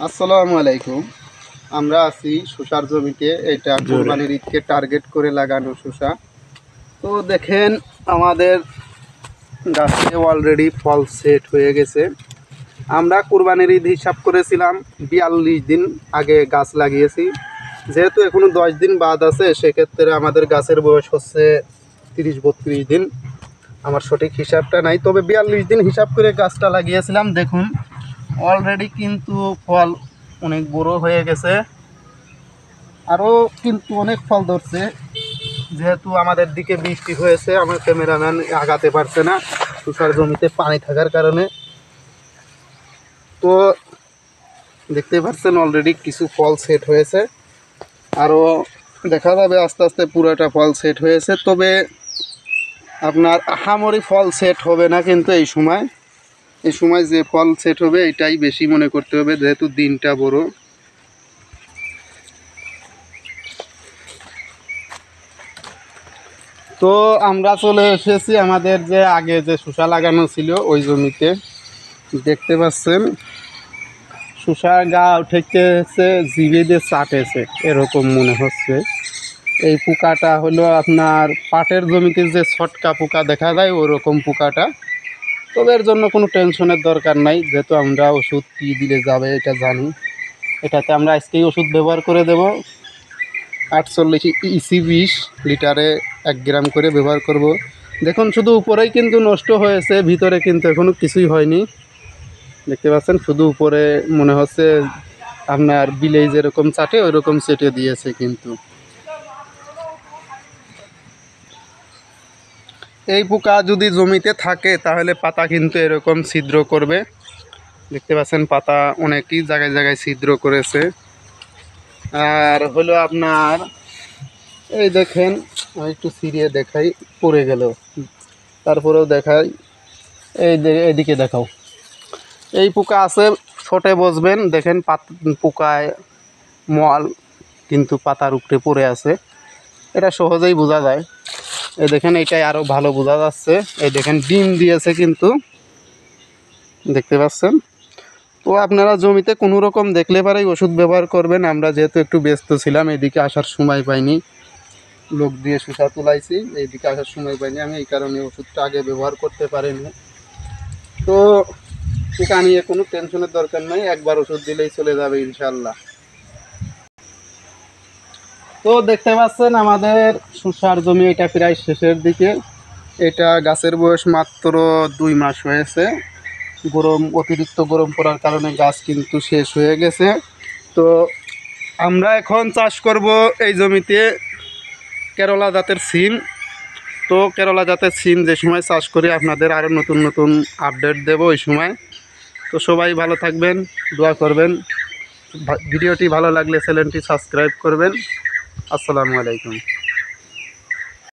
আসসালামু আলাইকুম। আমরা আছি শসার জমিতে। এটা কোরবানির ঈদকে টার্গেট করে লাগানো শসা। তো দেখেন আমাদের গাছে অলরেডি ফল সেট হয়ে গেছে। আমরা কোরবানির ঈদ হিসাব করেছিলাম ৪২ দিন আগে গাছ লাগিয়েছি। যেহেতু এখনো ১০ দিন বাদ আছে, সেক্ষেত্রে আমাদের গাছের বয়স হচ্ছে ৩০-৩২ দিন। আমার সঠিক হিসাবটা নাই, তবে ৪২ দিন হিসাব করে গাছটা লাগিয়েছিলাম। দেখুন অলরেডি কিন্তু ফল অনেক বড় হয়ে গেছে, আরও কিন্তু অনেক ফল ধরছে। যেহেতু আমাদের দিকে বৃষ্টি হয়েছে, আমার ক্যামেরাম্যান আগাতে পারছে না তুষার জমিতে পানি থাকার কারণে। তো দেখতে পাচ্ছেন অলরেডি কিছু ফল সেট হয়েছে, আরও দেখা যাবে আস্তে আস্তে পুরোটা ফল সেট হয়েছে। তবে আপনার আহামরি ফল সেট হবে না, কিন্তু এই সময় যে ফল সেট হবে এটাই বেশি মনে করতে হবে, যেহেতু দিনটা বড়। তো আমরা চলে এসেছি আমাদের যে আগে যে শসা লাগানো ছিল ওই জমিতে। দেখতে পাচ্ছেন শসা গা উঠেছে, জিভে দিয়ে চাটেছে এরকম মনে হচ্ছে। এই পোকাটা হলো আপনার পাটের জমিতে যে ছটকা পোকা দেখা যায় ওরকম পোকাটা। তবে এর জন্য কোনো টেনশনের দরকার নাই, যেহেতু আমরা ওষুধ কী দিলে যাবে এটা জানি। এটাতে আমরা আজকেই ওষুধ ব্যবহার করে দেব। 48 ইসি 20 লিটারে 1 গ্রাম করে ব্যবহার করব। দেখুন শুধু উপরেই কিন্তু নষ্ট হয়েছে, ভিতরে কিন্তু এখনও কিছুই হয়নি। দেখতে পাচ্ছেন শুধু উপরে মনে হচ্ছে আপনার বিলেই যেরকম চাটে ওই রকম চেটে দিয়েছে। কিন্তু এই পোকা যদি জমিতে থাকে তাহলে পাতা কিন্তু এরকম ছিদ্র করবে। দেখতে পাচ্ছেন পাতা অনেকই জায়গায় জায়গায় ছিদ্র করেছে। আর হলো আপনার এই দেখেন, আমি একটু সিরিয়ে দেখাই, পড়ে গেল, তারপরেও দেখাই। এইদিকে দেখাও, এই পোকা আছে ছোটে বসবেন। দেখেন পোকায় মল কিন্তু পাতার উপরে পড়ে আছে, এটা সহজেই বোঝা যায়। এই দেখেন এটাই আরও ভালো বোঝা যাচ্ছে। এই দেখেন ডিম দিয়েছে কিন্তু, দেখতে পাচ্ছেন। তো আপনারা জমিতে কোনো রকম দেখলে পারেই ওষুধ ব্যবহার করবেন। আমরা যেহেতু একটু ব্যস্ত ছিলাম, এদিকে আসার সময় পাইনি, লোক দিয়ে শসা তুলাইছি, এইদিকে আসার সময় পাইনি আমি, এই কারণে ওষুধটা আগে ব্যবহার করতে পারিনি। তো পোকা নিয়ে কোনো টেনশনের দরকার নাই, একবার ওষুধ দিলেই চলে যাবে ইনশাল্লাহ। তো দেখতে পাচ্ছেন আমাদের শসার জমি এটা প্রায় শেষের দিকে। এটা গাছের বয়স মাত্র 2 মাস হয়েছে। অতিরিক্ত গরম পড়ার কারণে গাছ কিন্তু শেষ হয়ে গেছে। তো আমরা এখন চাষ করব এই জমিতে কেরলা জাতের সিম। তো কেরলা জাতের সিম যে সময় চাষ করি আপনাদের আরও নতুন নতুন আপডেট দেব ওই সময়। তো সবাই ভালো থাকবেন, দোয়া করবেন। ভিডিওটি ভালো লাগলে চ্যানেলটি সাবস্ক্রাইব করবেন। আসসালামু আলাইকুম।